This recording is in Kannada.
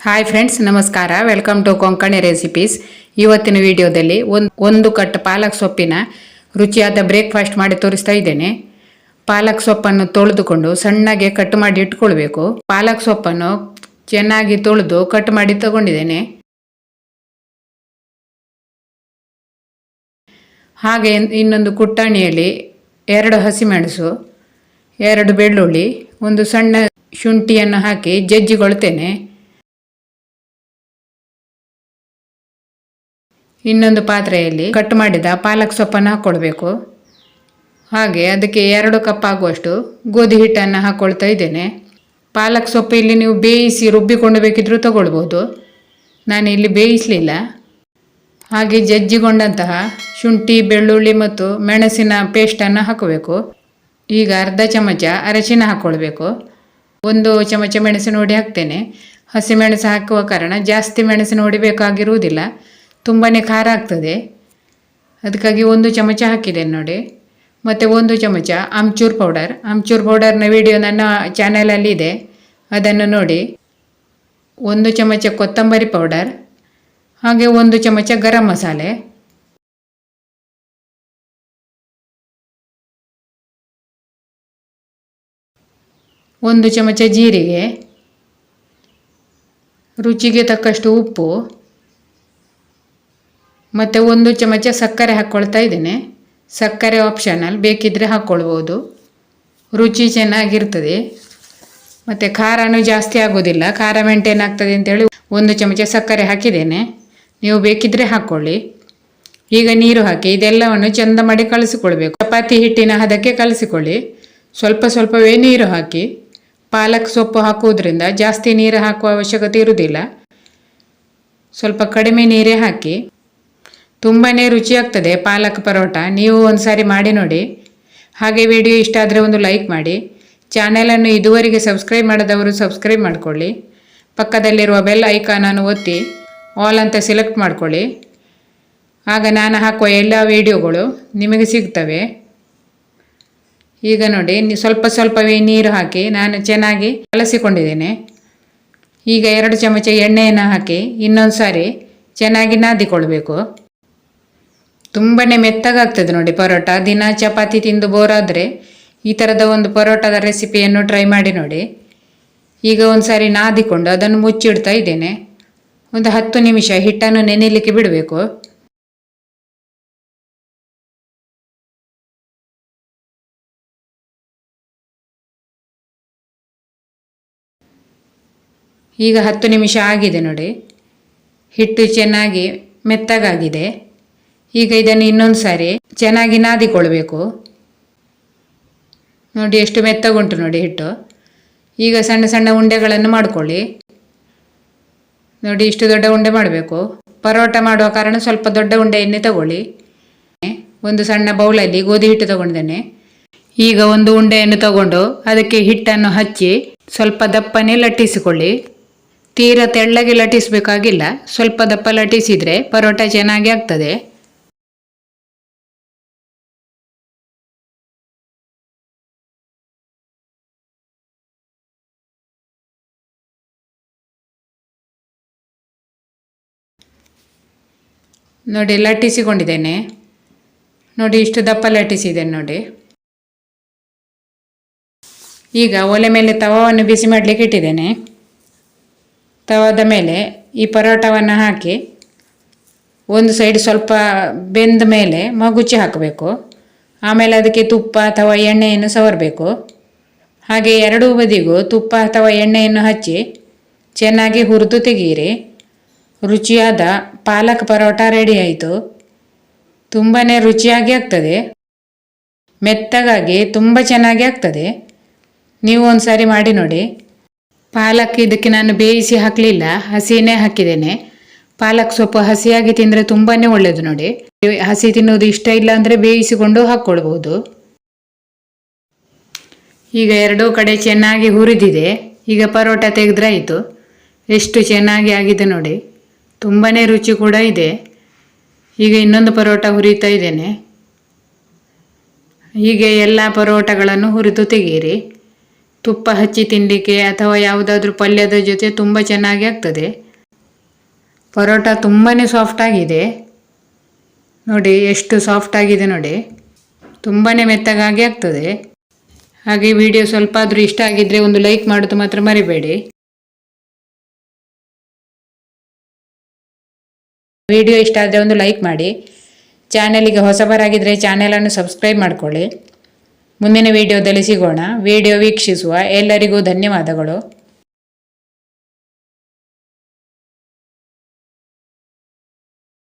ಹಾಯ್ ಫ್ರೆಂಡ್ಸ್, ನಮಸ್ಕಾರ. Welcome to Konkani recipes. ಇವತ್ತಿನ ವಿಡಿಯೋದಲ್ಲಿ ಒಂದು ಕಟ್ ಪಾಲಕ್ ಸೊಪ್ಪಿನ ರುಚಿಯಾದ ಬ್ರೇಕ್ಫಾಸ್ಟ್ ಮಾಡಿ ತೋರಿಸ್ತಾ ಇದ್ದೇನೆ. ಪಾಲಕ್ ಸೊಪ್ಪನ್ನು ತೊಳೆದುಕೊಂಡು ಸಣ್ಣಗೆ ಕಟ್ ಮಾಡಿ ಇಟ್ಕೊಳ್ಬೇಕು. ಪಾಲಕ್ ಸೊಪ್ಪನ್ನು ಚೆನ್ನಾಗಿ ತೊಳೆದು ಕಟ್ ಮಾಡಿ ತಗೊಂಡಿದ್ದೇನೆ. ಹಾಗೆ ಇನ್ನೊಂದು ಕುಟ್ಟಾಣಿಯಲ್ಲಿ 2 ಹಸಿಮೆಣಸು, 2 ಬೆಳ್ಳುಳ್ಳಿ, ಒಂದು ಸಣ್ಣ ಶುಂಠಿಯನ್ನು ಹಾಕಿ ಜಜ್ಜಿಕೊಳ್ತೇನೆ. ಇನ್ನೊಂದು ಪಾತ್ರೆಯಲ್ಲಿ ಕಟ್ ಮಾಡಿದ ಪಾಲಕ್ ಸೊಪ್ಪನ್ನು ಹಾಕ್ಕೊಳ್ಬೇಕು. ಹಾಗೆ ಅದಕ್ಕೆ 2 ಕಪ್ ಆಗುವಷ್ಟು ಗೋಧಿ ಹಿಟ್ಟನ್ನು ಹಾಕ್ಕೊಳ್ತಾ ಇದ್ದೇನೆ. ಪಾಲಕ್ ಸೊಪ್ಪು ಇಲ್ಲಿ ನೀವು ಬೇಯಿಸಿ ರುಬ್ಬಿಕೊಂಡು ಬೇಕಿದ್ರೂ ತಗೊಳ್ಬೋದು. ನಾನು ಇಲ್ಲಿ ಬೇಯಿಸಲಿಲ್ಲ. ಹಾಗೆ ಜಜ್ಜಿಕೊಂಡಂತಹ ಶುಂಠಿ, ಬೆಳ್ಳುಳ್ಳಿ ಮತ್ತು ಮೆಣಸಿನ ಪೇಸ್ಟನ್ನು ಹಾಕಬೇಕು. ಈಗ ಅರ್ಧ ಚಮಚ ಅರಶಿನ ಹಾಕ್ಕೊಳ್ಬೇಕು. 1 ಚಮಚ ಮೆಣಸಿನ ಹುಡಿ ಹಾಕ್ತೇನೆ. ಹಸಿಮೆಣಸು ಹಾಕುವ ಕಾರಣ ಜಾಸ್ತಿ ಮೆಣಸಿನ ಹುಡಿ ಬೇಕಾಗಿರುವುದಿಲ್ಲ, ತುಂಬಾ ಖಾರ ಆಗ್ತದೆ. ಅದಕ್ಕಾಗಿ 1 ಚಮಚ ಹಾಕಿದ್ದೇನೆ ನೋಡಿ. ಮತ್ತು 1 ಚಮಚ ಆಮ್ಚೂರ್ ಪೌಡರ್ನ ವಿಡಿಯೋ ನನ್ನ ಚಾನಲಲ್ಲಿ ಇದೆ, ಅದನ್ನು ನೋಡಿ. 1 ಚಮಚ ಕೊತ್ತಂಬರಿ ಪೌಡರ್, ಹಾಗೆ 1 ಚಮಚ ಗರಂ ಮಸಾಲೆ, ಒಂದು ಚಮಚ ಜೀರಿಗೆ, ರುಚಿಗೆ ತಕ್ಕಷ್ಟು ಉಪ್ಪು ಮತ್ತು 1 ಚಮಚ ಸಕ್ಕರೆ ಹಾಕ್ಕೊಳ್ತಾ ಇದ್ದೇನೆ. ಸಕ್ಕರೆ ಆಪ್ಷನಲ್, ಬೇಕಿದ್ದರೆ ಹಾಕ್ಕೊಳ್ಬೋದು. ರುಚಿ ಚೆನ್ನಾಗಿರ್ತದೆ ಮತ್ತು ಖಾರನೂ ಜಾಸ್ತಿ ಆಗೋದಿಲ್ಲ, ಖಾರ ಮೇಂಟೈನ್ ಆಗ್ತದೆ ಅಂತೇಳಿ 1 ಚಮಚ ಸಕ್ಕರೆ ಹಾಕಿದ್ದೇನೆ. ನೀವು ಬೇಕಿದ್ದರೆ ಹಾಕ್ಕೊಳ್ಳಿ. ಈಗ ನೀರು ಹಾಕಿ ಇದೆಲ್ಲವನ್ನು ಚೆಂದ ಮಾಡಿ ಕಲಸಿಕೊಳ್ಬೇಕು. ಚಪಾತಿ ಹಿಟ್ಟಿನ ಹದಕ್ಕೆ ಕಲಸಿಕೊಳ್ಳಿ. ಸ್ವಲ್ಪವೇ ನೀರು ಹಾಕಿ. ಪಾಲಕ್ ಸೊಪ್ಪು ಹಾಕುವುದರಿಂದ ಜಾಸ್ತಿ ನೀರು ಹಾಕುವ ಅವಶ್ಯಕತೆ ಇರುವುದಿಲ್ಲ, ಸ್ವಲ್ಪ ಕಡಿಮೆ ನೀರೇ ಹಾಕಿ. ತುಂಬಾ ರುಚಿಯಾಗ್ತದೆ ಪಾಲಕ್ ಪರೋಟ. ನೀವು ಒಂದು ಸಾರಿ ಮಾಡಿ ನೋಡಿ. ಹಾಗೆ ವಿಡಿಯೋ ಇಷ್ಟ ಆದರೆ ಒಂದು ಲೈಕ್ ಮಾಡಿ. ಚಾನೆಲನ್ನು ಇದುವರೆಗೆ ಸಬ್ಸ್ಕ್ರೈಬ್ ಮಾಡದವರು ಸಬ್ಸ್ಕ್ರೈಬ್ ಮಾಡಿಕೊಳ್ಳಿ. ಪಕ್ಕದಲ್ಲಿರುವ ಬೆಲ್ ಐಕಾನನ್ನು ಒತ್ತಿ ಆಲ್ ಅಂತ ಸೆಲೆಕ್ಟ್ ಮಾಡಿಕೊಳ್ಳಿ. ಆಗ ನಾನು ಹಾಕುವ ಎಲ್ಲ ವಿಡಿಯೋಗಳು ನಿಮಗೆ ಸಿಗ್ತವೆ. ಈಗ ನೋಡಿ, ಸ್ವಲ್ಪವೇ ನೀರು ಹಾಕಿ ನಾನು ಚೆನ್ನಾಗಿ ಕಲಸಿಕೊಂಡಿದ್ದೇನೆ. ಈಗ 2 ಚಮಚ ಎಣ್ಣೆಯನ್ನು ಹಾಕಿ ಇನ್ನೊಂದು ಸಾರಿ ಚೆನ್ನಾಗಿ ನಾದಿಕೊಳ್ಬೇಕು. ತುಂಬಾ ಮೆತ್ತಗಾಗ್ತದೆ ನೋಡಿ ಪರೋಟ. ದಿನ ಚಪಾತಿ ತಿಂದು ಬೋರಾದರೆ ಈ ಥರದ ಒಂದು ಪರೋಟದ ರೆಸಿಪಿಯನ್ನು ಟ್ರೈ ಮಾಡಿ ನೋಡಿ. ಈಗ ಒಂದು ಸಾರಿ ನಾದಿಕೊಂಡು ಅದನ್ನು ಮುಚ್ಚಿಡ್ತಾ ಇದ್ದೇನೆ. ಒಂದು 10 ನಿಮಿಷ ಹಿಟ್ಟನ್ನು ನೆನೆಯಲಿಕ್ಕೆ ಬಿಡಬೇಕು. ಈಗ 10 ನಿಮಿಷ ಆಗಿದೆ ನೋಡಿ. ಹಿಟ್ಟು ಚೆನ್ನಾಗಿ ಮೆತ್ತಗಾಗಿದೆ. ಈಗ ಇದನ್ನು ಇನ್ನೊಂದು ಸಾರಿ ಚೆನ್ನಾಗಿ ನಾದಿಕೊಳ್ಬೇಕು. ನೋಡಿ ಎಷ್ಟು ಮೆತ್ತಗುಂಟು ನೋಡಿ ಹಿಟ್ಟು. ಈಗ ಸಣ್ಣ ಸಣ್ಣ ಉಂಡೆಗಳನ್ನು ಮಾಡಿಕೊಳ್ಳಿ. ನೋಡಿ ಇಷ್ಟು ದೊಡ್ಡ ಉಂಡೆ ಮಾಡಬೇಕು. ಪರೋಟ ಮಾಡುವ ಕಾರಣ ಸ್ವಲ್ಪ ದೊಡ್ಡ ಉಂಡೆಯನ್ನೇ ತಗೊಳ್ಳಿ. ಒಂದು ಸಣ್ಣ ಬೌಲಲ್ಲಿ ಗೋಧಿ ಹಿಟ್ಟು ತಗೊಂಡಿದ್ದೇನೆ. ಈಗ ಒಂದು ಉಂಡೆಯನ್ನು ತಗೊಂಡು ಅದಕ್ಕೆ ಹಿಟ್ಟನ್ನು ಹಚ್ಚಿ ಸ್ವಲ್ಪ ದಪ್ಪನೇ ಲಟ್ಟಿಸಿಕೊಳ್ಳಿ. ತೀರಾ ತೆಳ್ಳಗೆ ಲಟ್ಟಿಸಬೇಕಾಗಿಲ್ಲ, ಸ್ವಲ್ಪ ದಪ್ಪ ಲಟ್ಟಿಸಿದರೆ ಪರೋಟ ಚೆನ್ನಾಗಿ ಆಗ್ತದೆ. ನೋಡಿ ಲಟ್ಟಿಸಿಕೊಂಡಿದ್ದೇನೆ. ನೋಡಿ ಇಷ್ಟು ದಪ್ಪ ಲಟ್ಟಿಸಿದ್ದೇನೆ ನೋಡಿ. ಈಗ ಒಲೆ ಮೇಲೆ ತವವನ್ನು ಬಿಸಿ ಮಾಡಲಿಕ್ಕೆ ಇಟ್ಟಿದ್ದೇನೆ. ತವದ ಮೇಲೆ ಈ ಪರೋಟವನ್ನು ಹಾಕಿ ಒಂದು ಸೈಡ್ ಸ್ವಲ್ಪ ಬೆಂದ ಮೇಲೆ ಮಗುಚಿ ಹಾಕಬೇಕು. ಆಮೇಲೆ ಅದಕ್ಕೆ ತುಪ್ಪ ಅಥವಾ ಎಣ್ಣೆಯನ್ನು ಸವರಬೇಕು. ಹಾಗೆ 2 ಬದಿಗೂ ತುಪ್ಪ ಅಥವಾ ಎಣ್ಣೆಯನ್ನು ಹಚ್ಚಿ ಚೆನ್ನಾಗಿ ಹುರಿದು ತೆಗೆಯಿರಿ. ರುಚಿಯಾದ ಪಾಲಕ್ ಪರೋಟ ರೆಡಿ ಆಯಿತು. ತುಂಬಾ ರುಚಿಯಾಗಿ ಆಗ್ತದೆ, ಮೆತ್ತಗಾಗಿ ತುಂಬ ಚೆನ್ನಾಗಿ ಆಗ್ತದೆ. ನೀವು ಒಂದು ಸಾರಿ ಮಾಡಿ ನೋಡಿ. ಪಾಲಕ್ ಇದಕ್ಕೆ ನಾನು ಬೇಯಿಸಿ ಹಾಕಲಿಲ್ಲ, ಹಸಿನೇ ಹಾಕಿದ್ದೇನೆ. ಪಾಲಕ್ ಸೊಪ್ಪು ಹಸಿಯಾಗಿ ತಿಂದರೆ ತುಂಬಾ ಒಳ್ಳೆಯದು ನೋಡಿ. ಹಸಿ ತಿನ್ನೋದು ಇಷ್ಟ ಇಲ್ಲ ಅಂದರೆ ಬೇಯಿಸಿಕೊಂಡು ಹಾಕ್ಕೊಳ್ಬೋದು. ಈಗ 2 ಕಡೆ ಚೆನ್ನಾಗಿ ಹುರಿದಿದೆ. ಈಗ ಪರೋಟ ತೆಗೆದ್ರೆ ಆಯಿತು. ಎಷ್ಟು ಚೆನ್ನಾಗಿ ಆಗಿದೆ ನೋಡಿ, ತುಂಬಾ ರುಚಿ ಕೂಡ ಇದೆ. ಈಗ ಇನ್ನೊಂದು ಪರೋಟ ಹುರಿತಾ ಇದ್ದೇನೆ. ಹೀಗೆ ಎಲ್ಲ ಪರೋಟಗಳನ್ನು ಹುರಿದು ತೆಗೆಯಿರಿ. ತುಪ್ಪ ಹಚ್ಚಿ ತಿನ್ನಲಿಕ್ಕೆ ಅಥವಾ ಯಾವುದಾದ್ರೂ ಪಲ್ಯದ ಜೊತೆ ತುಂಬ ಚೆನ್ನಾಗಿ ಆಗ್ತದೆ. ಪರೋಟ ತುಂಬಾ ಸಾಫ್ಟ್ ಆಗಿದೆ ನೋಡಿ, ಎಷ್ಟು ಸಾಫ್ಟ್ ಆಗಿದೆ ನೋಡಿ, ತುಂಬಾ ಮೆತ್ತಗಾಗಿ ಆಗ್ತದೆ. ಹಾಗೆ ವಿಡಿಯೋ ಸ್ವಲ್ಪ ಆದರೂ ಇಷ್ಟ ಆಗಿದ್ದರೆ ಒಂದು ಲೈಕ್ ಮಾಡೋದು ಮಾತ್ರ ಮರಿಬೇಡಿ. ವಿಡಿಯೋ ಇಷ್ಟ ಆದರೆ ಒಂದು ಲೈಕ್ ಮಾಡಿ. ಚಾನಲಿಗೆ ಹೊಸಬರಾಗಿದ್ದರೆ ಚಾನಲನ್ನು ಸಬ್ಸ್ಕ್ರೈಬ್ ಮಾಡಿಕೊಳ್ಳಿ. ಮುಂದಿನ ವಿಡಿಯೋದಲ್ಲಿ ಸಿಗೋಣ. ವಿಡಿಯೋ ವೀಕ್ಷಿಸುವ ಎಲ್ಲರಿಗೂ ಧನ್ಯವಾದಗಳು.